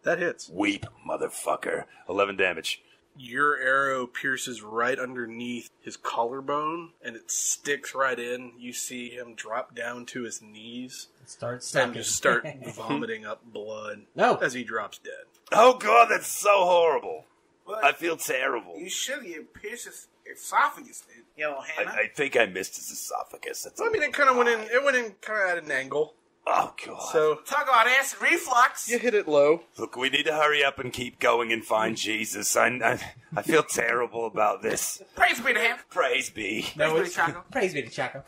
Speaker 2: That hits.
Speaker 4: Weep, motherfucker. 11 damage.
Speaker 2: Your arrow pierces right underneath his collarbone, and it sticks right in. You see him drop down to his knees
Speaker 5: Start
Speaker 2: and
Speaker 5: sucking.
Speaker 2: just start vomiting up blood as he drops dead.
Speaker 4: Oh god, that's so horrible.
Speaker 3: What?
Speaker 4: I feel terrible.
Speaker 3: You should have pierced his esophagus, dude. Hannah.
Speaker 4: I think I missed his esophagus. That's
Speaker 2: I mean, it kind of went in. It went in kind of at an angle.
Speaker 4: Oh god.
Speaker 2: So
Speaker 3: Talk about acid reflux.
Speaker 2: you hit it low.
Speaker 4: Look, we need to hurry up and keep going and find Jesus. I feel terrible about this.
Speaker 3: Praise be to him.
Speaker 4: Praise be.
Speaker 5: No,
Speaker 3: Praise
Speaker 5: it's
Speaker 3: be to Chaco.
Speaker 5: praise be to Chaco.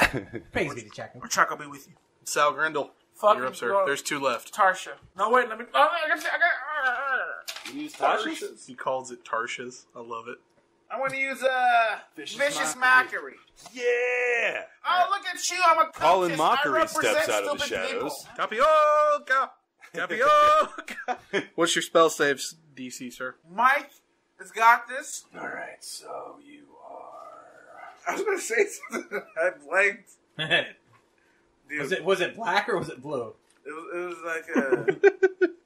Speaker 5: Praise be to Chaco.
Speaker 3: Or Chaco be with you.
Speaker 2: Sal Grindle,
Speaker 3: Fucking
Speaker 2: you're up, sir.
Speaker 3: bro.
Speaker 2: There's 2 left.
Speaker 3: Tarsha. No, wait, let me. Oh, I got.
Speaker 2: He calls it Tarsha's. I love it.
Speaker 3: I want to use Vicious Mockery.
Speaker 4: Yeah.
Speaker 3: Oh, look at you. I'm a
Speaker 4: Colin
Speaker 3: cultist.
Speaker 4: Mockery
Speaker 3: I represent
Speaker 4: steps out of the
Speaker 3: stupid people.
Speaker 4: shadows.
Speaker 2: Tapioca! Tapioca! What's your spell saves DC, sir?
Speaker 3: Mike has got this.
Speaker 4: Alright, so you are...
Speaker 3: I was going to say something. I blanked. Dude,
Speaker 5: was it black or was it blue?
Speaker 3: it was like a.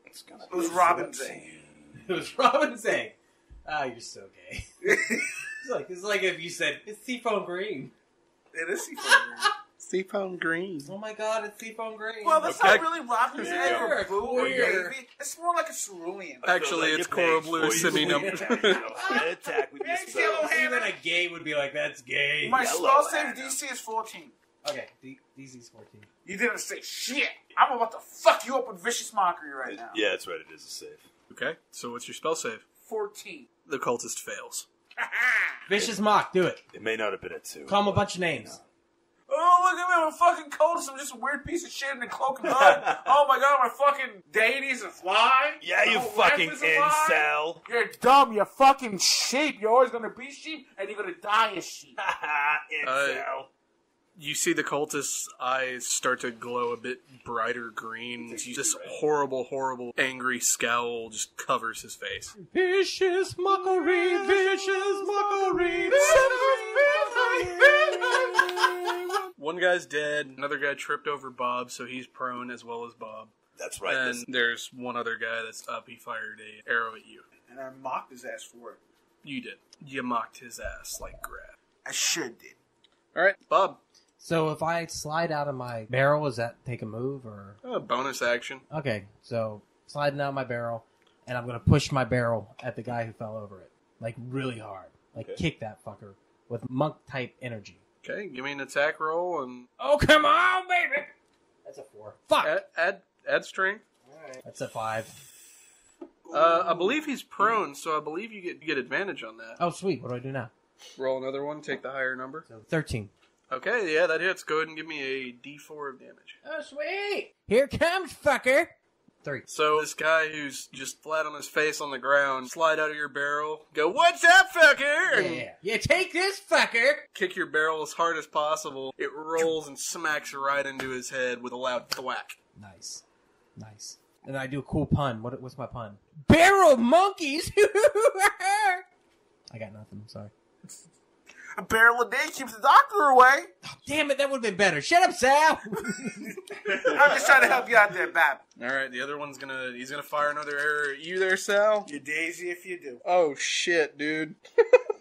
Speaker 4: It's gonna
Speaker 3: It was Robin's egg.
Speaker 5: It was Robin's egg. Ah, you're so gay. It's like if you said, it's seafoam green.
Speaker 3: It is seafoam.
Speaker 2: Seafoam green.
Speaker 5: Oh my god, it's seafoam green.
Speaker 3: Well, that's
Speaker 2: Okay.
Speaker 3: not really Robin's egg or blue or
Speaker 5: Queer.
Speaker 3: navy. It's more like a cerulean.
Speaker 2: Actually, it's coral blue semi-num.
Speaker 4: Attack with your
Speaker 3: Thanks,
Speaker 4: spell.
Speaker 3: Yellow
Speaker 5: Even
Speaker 3: Hannah.
Speaker 5: a gay would be like, that's gay.
Speaker 3: My
Speaker 4: Yellow
Speaker 3: spell save
Speaker 4: Hannah.
Speaker 3: DC is 14.
Speaker 5: Okay, DC's 14.
Speaker 3: You didn't say shit. I'm about to fuck you up with Vicious Mockery right now.
Speaker 4: Yeah, that's right, it is a save.
Speaker 2: Okay, so what's your spell save?
Speaker 3: 14.
Speaker 2: The cultist fails.
Speaker 5: Vicious Mock, do it.
Speaker 4: It may not have been a 2.
Speaker 5: Call him a bunch of names.
Speaker 3: Oh, look at me. I'm a fucking cultist. I'm just a weird piece of shit in a cloak and hood. Oh my god, my fucking deity's a fly.
Speaker 4: Yeah, you
Speaker 3: My wife
Speaker 4: fucking
Speaker 3: is a fly.
Speaker 4: incel.
Speaker 3: You're dumb. You're fucking sheep. You're always gonna be sheep, and you're gonna die as sheep.
Speaker 4: Incel.
Speaker 2: You see the cultist's eyes start to glow a bit brighter green. This horrible, horrible, angry scowl just covers his face.
Speaker 5: Vicious Mockery, Vicious Mockery.
Speaker 2: One guy's dead. Another guy tripped over Bob, so he's prone as well as Bob.
Speaker 4: That's right.
Speaker 2: And there's one other guy that's up. He fired an arrow at you.
Speaker 3: And I mocked his ass for it.
Speaker 2: You did. You mocked his ass like Grab.
Speaker 3: I sure did.
Speaker 2: All right, Bob.
Speaker 5: So if I slide out of my barrel, does that take a move or?
Speaker 2: Bonus action.
Speaker 5: Okay, so sliding out of my barrel, and I'm gonna push my barrel at the guy who fell over it, like really hard, like kick that fucker with monk type energy.
Speaker 2: Okay, give me an attack roll and
Speaker 5: Oh come on, baby! That's a 4. Fuck.
Speaker 2: add strength.
Speaker 5: That's a 5.
Speaker 2: I believe he's prone, so I believe you get advantage on that.
Speaker 5: Oh sweet. What do I do now?
Speaker 2: Roll another one. Take the higher number.
Speaker 5: So 13.
Speaker 2: Okay, yeah, that hits. Go ahead and give me a D4 of damage.
Speaker 5: Oh sweet. Here comes fucker. 3.
Speaker 2: So this guy who's just flat on his face on the ground, slide out of your barrel, go, "What's up, fucker?" and
Speaker 5: Yeah. You take this fucker.
Speaker 2: kick your barrel as hard as possible. It rolls and smacks right into his head with a loud thwack.
Speaker 5: Nice. And I do a cool pun. What's my pun? Barrel monkeys. I got nothing. I'm sorry.
Speaker 3: A barrel a day keeps the doctor away.
Speaker 5: Damn it, that would have been better. Shut up, Sal.
Speaker 3: I'm just trying to help you out there, Bab.
Speaker 2: All right, the other one's he's gonna fire another arrow at you there, Sal.
Speaker 3: You're Daisy if you do.
Speaker 2: Oh shit, dude.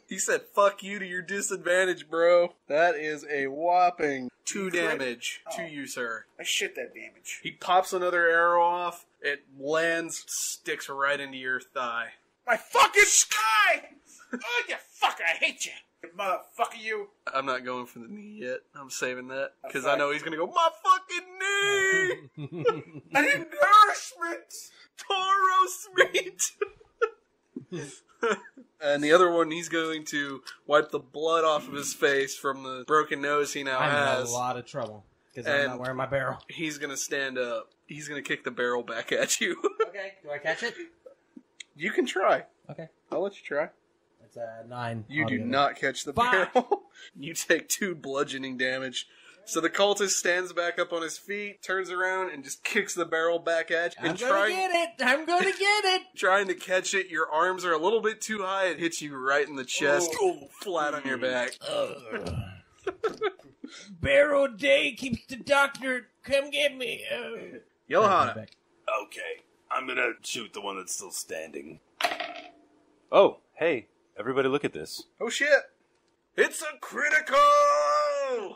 Speaker 2: He said fuck you to your disadvantage, bro. That is a whopping 2 damage to you, sir.
Speaker 3: I shit that damage.
Speaker 2: He pops another arrow off. It lands, sticks right into your thigh.
Speaker 3: My fucking sky! Oh, you fucker, I hate you. You motherfucker, you.
Speaker 2: I'm not going for the knee yet. I'm saving that because I know he's gonna go, my fucking knee!
Speaker 3: I need nourishment!
Speaker 2: Tauros meat! And the other one, he's going to wipe the blood off of his face from the broken nose he now
Speaker 5: I'm
Speaker 2: has.
Speaker 5: in a lot of trouble because I'm not wearing my barrel.
Speaker 2: He's going to stand up. He's going to kick the barrel back at you.
Speaker 5: Okay, do I catch it?
Speaker 2: You can try.
Speaker 5: Okay.
Speaker 2: I'll let you try.
Speaker 5: It's 9.
Speaker 2: You do
Speaker 5: altogether.
Speaker 2: not catch the barrel. You take 2 bludgeoning damage. So the cultist stands back up on his feet, turns around, and just kicks the barrel back at you.
Speaker 5: I'm gonna get it! I'm gonna get it!
Speaker 2: Trying to catch it, your arms are a little bit too high. It hits you right in the chest, flat on your back.
Speaker 5: Barrel day keeps the doctor. Come get me.
Speaker 2: Johanna.
Speaker 4: Okay, I'm gonna shoot the one that's still standing. Oh, hey, everybody look at this.
Speaker 2: Oh shit! It's a critical!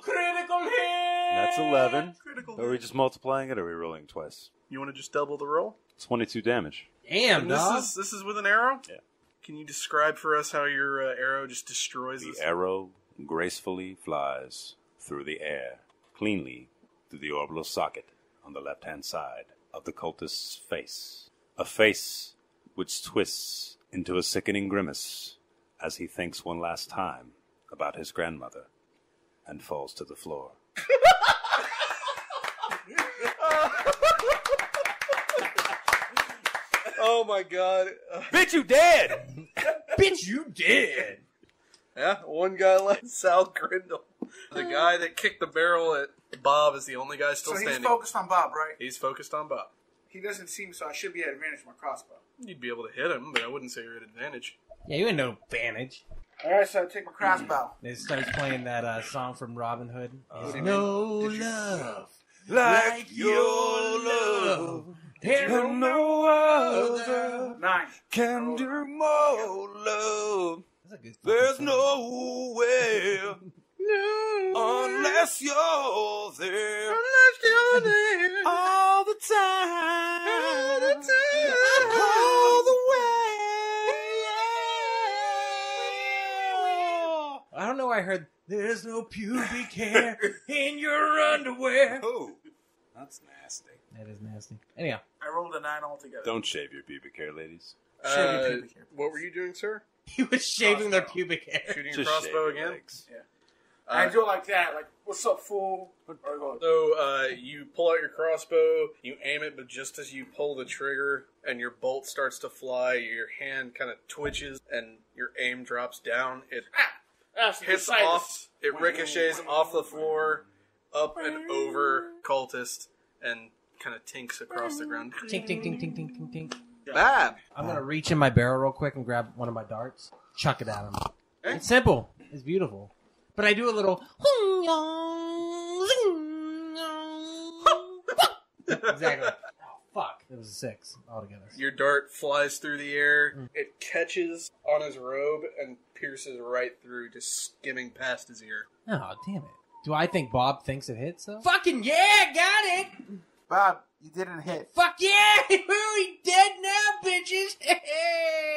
Speaker 5: Critical hit!
Speaker 4: That's 11.
Speaker 2: Critical
Speaker 4: Are we just multiplying it, or are we rolling twice?
Speaker 2: You want to just double the roll?
Speaker 4: 22 damage.
Speaker 5: Damn,
Speaker 2: And
Speaker 5: dog.
Speaker 2: this is with an arrow?
Speaker 4: Yeah.
Speaker 2: Can you describe for us how your arrow just destroys
Speaker 4: The
Speaker 2: this?
Speaker 4: arrow gracefully flies through the air, cleanly through the orbital socket on the left-hand side of the cultist's face. A face which twists into a sickening grimace as he thinks one last time about his grandmother and falls to the floor.
Speaker 2: Oh my god.
Speaker 4: Bitch, you dead!
Speaker 5: Bitch, you did!
Speaker 2: Yeah, one guy left. Sal Grindle. The guy that kicked the barrel at Bob is the only guy still
Speaker 3: So he's
Speaker 2: standing.
Speaker 3: focused on Bob, right?
Speaker 2: He's focused on Bob.
Speaker 3: He doesn't seem so. I should be at advantage with my crossbow.
Speaker 2: You'd be able to hit him, but I wouldn't say you're at advantage.
Speaker 5: Yeah, you ain't no advantage.
Speaker 3: Alright, so I take my crossbow.
Speaker 5: It starts playing that song from Robin Hood.
Speaker 2: What do you
Speaker 5: No
Speaker 2: mean? Did you-
Speaker 5: love
Speaker 4: Like
Speaker 5: your love.
Speaker 4: and no other
Speaker 3: 9.
Speaker 4: can do more love.
Speaker 5: That's a good
Speaker 4: There's
Speaker 5: fucking song.
Speaker 4: nowhere unless you're there
Speaker 2: Unless you're there.
Speaker 4: all the time, all the way.
Speaker 5: I don't know where I heard, there's no pubic hair in your underwear.
Speaker 4: Oh, that's nasty.
Speaker 5: That is nasty. Anyhow,
Speaker 3: I rolled a 9 altogether.
Speaker 4: Don't shave your pubic hair, ladies.
Speaker 3: Shave your pubic hair.
Speaker 2: What were you doing, sir?
Speaker 5: he was shaving their
Speaker 3: Crossbow.
Speaker 5: pubic hair.
Speaker 2: Shooting your
Speaker 4: Just
Speaker 2: crossbow
Speaker 4: shave your
Speaker 2: again?
Speaker 4: legs.
Speaker 3: I do it like that. Like, what's up, fool? Or go,
Speaker 2: So you pull out your crossbow, you aim it, but just as you pull the trigger and your bolt starts to fly, your hand kind of twitches and your aim drops down. It hits off, it ricochets off the floor, up and over cultist, and kind of tinks across the ground.
Speaker 5: Tink, tink, tink, tink, tink, tink, tink.
Speaker 2: Bab!
Speaker 5: I'm going to reach in my barrel real quick and grab one of my darts. Chuck it at him. It's simple. It's beautiful. But I do a little... Exactly. Oh, fuck. It was a 6 altogether.
Speaker 2: Your dart flies through the air, it catches on his robe and pierces right through, just skimming past his ear.
Speaker 5: Oh, damn it. Do I think Bob thinks it hits, though? Fucking yeah! Got it!
Speaker 3: Bob, you didn't hit.
Speaker 5: Fuck yeah! He dead now, bitches!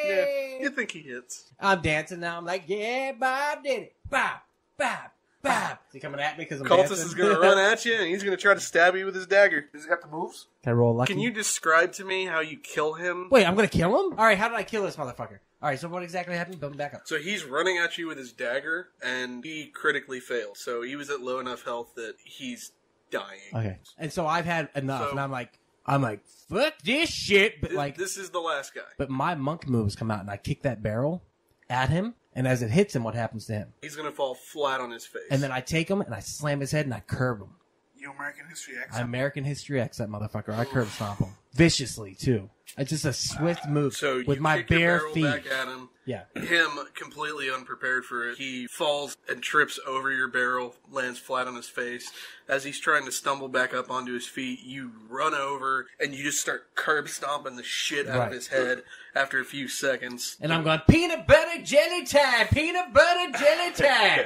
Speaker 2: Yeah, you think he hits.
Speaker 5: I'm dancing now. I'm like, yeah, Bob did it. Bob, Bob, Bob. Is he coming at me because I'm
Speaker 2: Cultist
Speaker 5: dancing?
Speaker 2: is going to run at you, and he's going to try to stab you with his dagger.
Speaker 3: Does he got the moves?
Speaker 5: Can I roll lucky?
Speaker 2: Can you describe to me how you kill him?
Speaker 5: Wait, I'm gonna kill him? Alright, how did I kill this motherfucker? Alright, so what exactly happened? Build him back up.
Speaker 2: So he's running at you with his dagger, and he critically failed. So he was at low enough health that he's dying.
Speaker 5: Okay. And so I've had enough,
Speaker 2: So-
Speaker 5: and I'm like, fuck this shit, but
Speaker 2: This is the last guy.
Speaker 5: but my monk moves come out, and I kick that barrel at him, and as it hits him, what happens to him?
Speaker 2: He's going to fall flat on his face.
Speaker 5: And then I take him, and I slam his head, and I curve him.
Speaker 3: You American History X.
Speaker 5: American History X, that motherfucker. I curb stomp him viciously too. It's just a swift move
Speaker 2: So
Speaker 5: with
Speaker 2: you
Speaker 5: my
Speaker 2: kick your
Speaker 5: bare
Speaker 2: barrel
Speaker 5: feet.
Speaker 2: back at him.
Speaker 5: Yeah.
Speaker 2: Him completely unprepared for it. He falls and trips over your barrel, lands flat on his face. As he's trying to stumble back up onto his feet, you run over and you just start curb stomping the shit out of his head after a few seconds.
Speaker 5: And I'm going, peanut butter jelly time, peanut butter jelly time.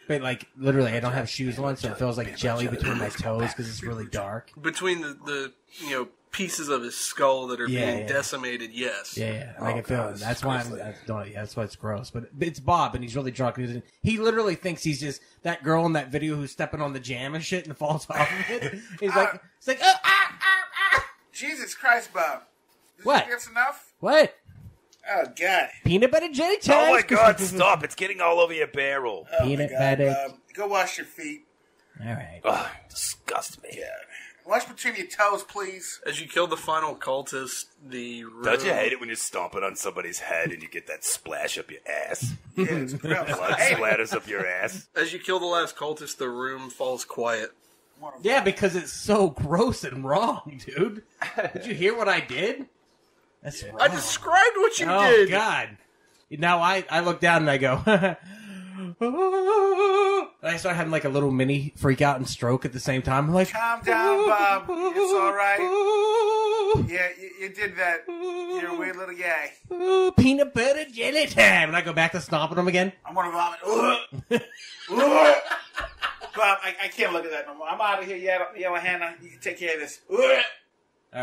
Speaker 5: But like literally, I don't have shoes on, so it feels like jelly between my toes because it's really dark.
Speaker 2: Between the pieces of his skull that are being decimated, yes.
Speaker 5: Yeah, I can feel it. That's why that's why it's gross. But it's Bob, and he's really drunk. He literally thinks he's just that girl in that video who's stepping on the jam and shit and falls off of it. He's like,
Speaker 3: Jesus Christ, Bob.
Speaker 5: What?
Speaker 3: That's enough?
Speaker 5: What?
Speaker 3: Oh, God.
Speaker 5: Peanut butter jelly time.
Speaker 4: Oh my God! Stop! It's getting all over your barrel.
Speaker 5: Peanut butter.
Speaker 3: Bob. Go wash your feet.
Speaker 5: All right.
Speaker 4: Ugh, disgust me.
Speaker 3: Yeah. Wash between your toes, please.
Speaker 2: As you kill the final cultist, the room...
Speaker 4: Don't you hate it when you're stomping on somebody's head and you get that splash up your ass?
Speaker 3: Yeah, it's gross.
Speaker 4: Blood splatters up your ass.
Speaker 2: As you kill the last cultist, the room falls quiet.
Speaker 5: Yeah, because it's so gross and wrong, dude. Did you hear what I did? That's wrong.
Speaker 2: I described what you
Speaker 5: Oh,
Speaker 2: did!
Speaker 5: God. Now I look down and I go... And I start having like a little mini freak out and stroke at the same time. I'm like,
Speaker 3: Calm down, Bob. It's all right. Yeah, you did that. You're a weird little guy.
Speaker 5: Peanut butter jelly time. And I go back to stomping them again.
Speaker 3: I'm going to vomit. Bob, I can't look at that no more. I'm out of here, Yellow Hannah. You can take care of this.
Speaker 5: All right,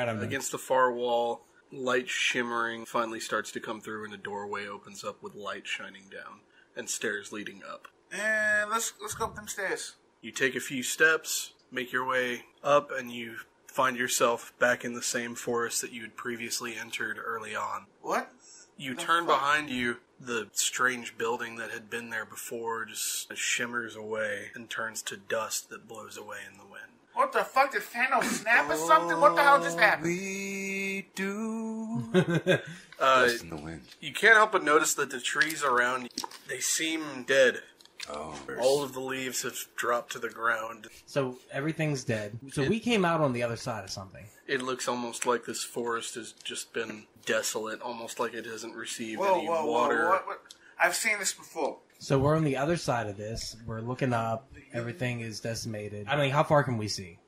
Speaker 5: I'm done.
Speaker 2: Against the far wall, light shimmering finally starts to come through and a doorway opens up with light shining down and stairs leading up.
Speaker 3: And let's go up them stairs.
Speaker 2: You take a few steps, make your way up, and you find yourself back in the same forest that you had previously entered early on.
Speaker 3: What?
Speaker 2: You turn behind you, the strange building that had been there before just shimmers away and turns to dust that blows away in the wind.
Speaker 3: What the fuck? Did Thanos snap or something? What the hell just happened?
Speaker 4: We do.
Speaker 2: Dust
Speaker 4: in the wind.
Speaker 2: You can't help but notice that the trees around you, they seem dead.
Speaker 4: Oh,
Speaker 2: All of the leaves have dropped to the ground.
Speaker 5: So everything's dead. So we came out on the other side of something.
Speaker 2: It looks almost like this forest has just been desolate, almost like it hasn't received any water.
Speaker 3: What? I've seen this before.
Speaker 5: So we're on the other side of this. We're looking up. Everything is decimated. I mean, how far can we see?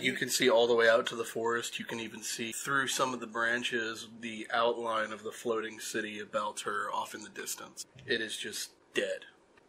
Speaker 2: You can see all the way out to the forest. You can even see through some of the branches the outline of the floating city of Baltur off in the distance. It is just dead.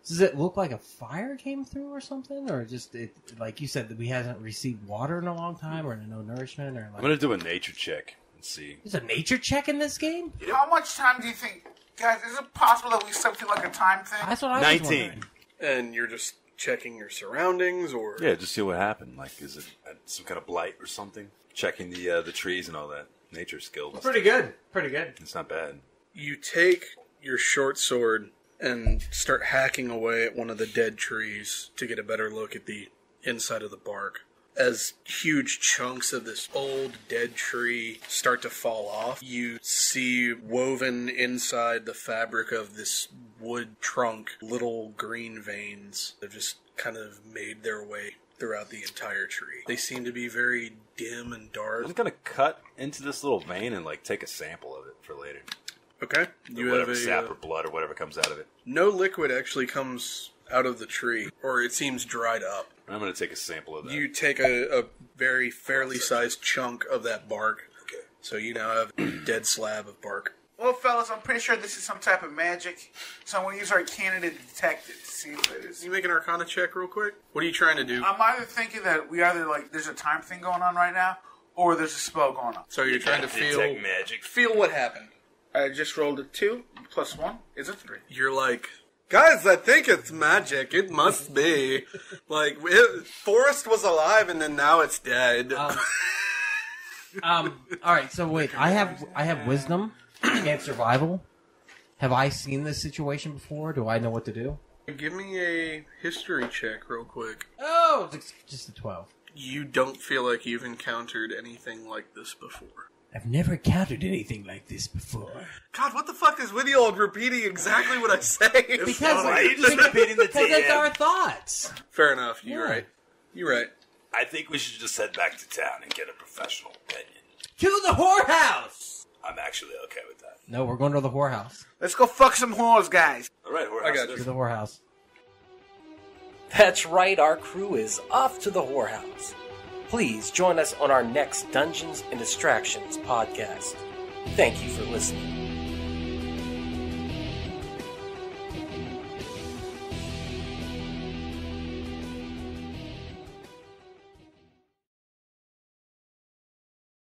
Speaker 5: Does it look like a fire came through or something? Or just, like you said, that we hasn't received water in a long time or no nourishment? Or like...
Speaker 4: I'm going to do a nature check and see.
Speaker 5: There's a nature check in this game?
Speaker 3: How much time do you think... Guys, is it possible that we still feel like a time thing?
Speaker 5: That's what I was
Speaker 4: 19.
Speaker 5: wondering.
Speaker 2: And you're just checking your surroundings, or...
Speaker 4: Yeah, just see what happened. Like, is it some kind of blight or something? Checking the trees and all that. Nature skills.
Speaker 5: Pretty good. Pretty good.
Speaker 4: It's not bad.
Speaker 2: You take your short sword and start hacking away at one of the dead trees to get a better look at the inside of the bark. As huge chunks of this old dead tree start to fall off, you see woven inside the fabric of this wood trunk little green veins that have just kind of made their way throughout the entire tree. They seem to be very dim and dark.
Speaker 4: I'm going to cut into this little vein and, like, take a sample of it for later.
Speaker 2: Okay.
Speaker 4: You whatever sap or blood or whatever comes out of it.
Speaker 2: No liquid actually comes out of the tree, or it seems dried up.
Speaker 4: I'm going to take a sample of that.
Speaker 2: You take a very fairly sized chunk of that bark.
Speaker 4: Okay.
Speaker 2: So you now have a dead slab of bark.
Speaker 3: Well, fellas, I'm pretty sure this is some type of magic. So I'm going to use Arcana to detect it to see if it is.
Speaker 2: Can you make an Arcana check real quick? What are you trying to do?
Speaker 3: I'm either thinking that there's a time thing going on right now, or there's a spell going on.
Speaker 2: So you're trying to
Speaker 4: detect magic.
Speaker 2: Feel what happened.
Speaker 3: I just rolled a 2 plus 1 is a 3.
Speaker 2: You're like, guys, I think it's magic. It must be. Like, Forest was alive and then now it's dead.
Speaker 5: All right, so wait, I have wisdom and survival. Have I seen this situation before? Do I know what to do?
Speaker 2: Give me a history check real quick.
Speaker 5: Oh, it's just a 12.
Speaker 2: You don't feel like you've encountered anything like this before.
Speaker 5: I've never encountered anything like this before.
Speaker 2: God, what the fuck is with you all repeating exactly what I say?
Speaker 5: Because
Speaker 4: Why are you just repeating the
Speaker 5: it's
Speaker 4: TM?
Speaker 5: our thoughts.
Speaker 2: Fair enough. You're right. You're right.
Speaker 6: I think we should just head back to town and get a professional opinion.
Speaker 5: To the whorehouse!
Speaker 6: I'm actually okay with that.
Speaker 5: No, we're going to the whorehouse.
Speaker 3: Let's go fuck some whores, guys.
Speaker 6: All right,
Speaker 2: I got you.
Speaker 5: To the whorehouse.
Speaker 1: That's right, our crew is off to the whorehouse. Please join us on our next Dungeons and Distractions podcast. Thank you for listening.